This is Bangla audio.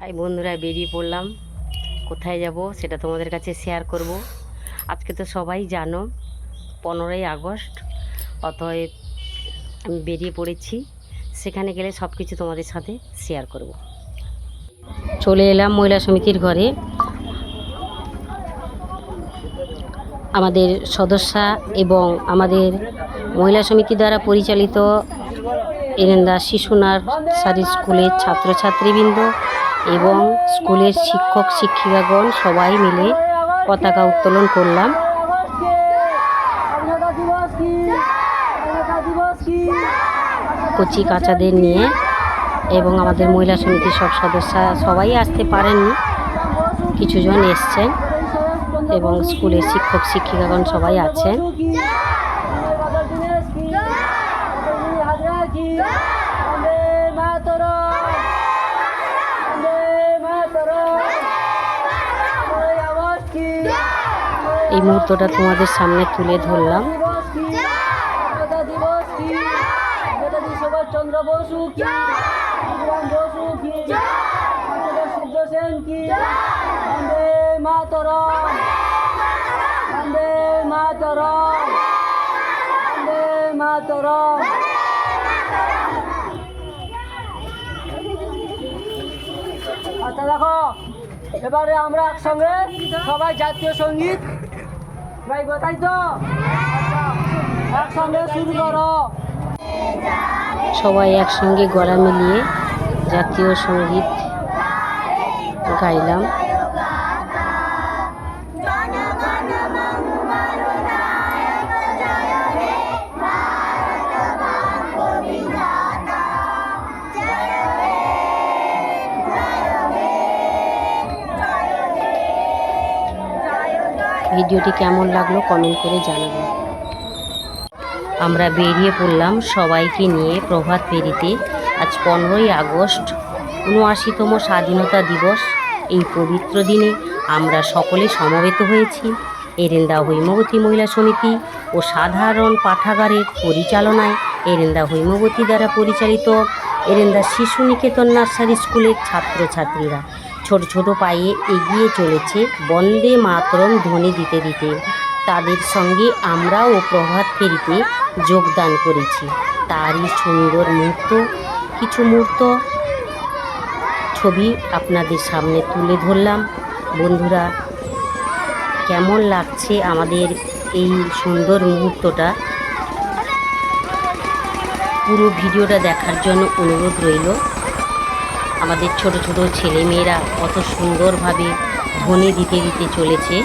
তাই বন্ধুরা বেরিয়ে পড়লাম। কোথায় যাব সেটা তোমাদের কাছে শেয়ার করব। আজকে তো সবাই জানো 15ই আগস্ট, অতএব আমি বেরিয়ে পড়েছি। সেখানে গেলে সব কিছু তোমাদের সাথে শেয়ার করব। চলে এলাম মহিলা সমিতির ঘরে। আমাদের সদস্যা এবং আমাদের মহিলা সমিতি দ্বারা পরিচালিত এরেন্দা শিশু নার্সারি স্কুলের ছাত্রছাত্রীবৃন্দ এবং স্কুলের শিক্ষক শিক্ষিকাগণ সবাই মিলে পতাকা উত্তোলন করলাম। কচি কাচাদের নিয়ে এবং আমাদের মহিলা সমিতির সব সদস্য সবাই আসতে পারেননি, কিছুজন এসছেন এবং স্কুলের শিক্ষক শিক্ষিকাগণ সবাই আছেন। এই মুহূর্তটা তোমাদের সামনে তুলে ধরলাম। চন্দ্র বসু কি, বসু কি, সূর্য সেন কি, বন্দে মাতরম, বন্দে মাতরম, বন্দে মাতরম। আচ্ছা দেখো, এবারে আমরা একসঙ্গে সবাই জাতীয় সঙ্গীত গাইব, তাই তো? একসঙ্গে শুরু করো। সবাই একসঙ্গে গলা মিলিয়ে জাতীয় সঙ্গীত গাইলাম। ভিডিওটি কেমন লাগলো কমেন্ট করে জানাবেন। আমরা বেরিয়ে পড়লাম সবাইকে নিয়ে প্রভাত ফেরিতে। আজ 15ই আগস্ট, ৭৯তম স্বাধীনতা দিবস। এই পবিত্র দিনে আমরা সকলে সমবেত হয়েছি এরেন্দা হৈমবতী মহিলা সমিতি ও সাধারণ পাঠাগারের পরিচালনায় এরেন্দা হৈমবতী দ্বারা পরিচালিত এরেন্দা শিশু নিকেতন নার্সারি স্কুলের ছাত্রছাত্রীরা ছোট ছোট পায়ে এগিয়ে চলেছে বন্দে মাতরম ধ্বনি দিতে দিতে। তাদের সঙ্গে আমরাও প্রভাত ফেরিতে যোগদান করেছি। তারই সুন্দর কিছু মুহূর্ত ছবি আপনাদের সামনে তুলে ধরলাম। বন্ধুরা, কেমন লাগছে আমাদের এই সুন্দর মুহূর্তটা, পুরো ভিডিওটা দেখার জন্য অনুরোধ রইল। আমাদের ছোট ছোট ছেলেমেয়েরা কত সুন্দরভাবে ধ্বনি দিতে দিতে চলেছে।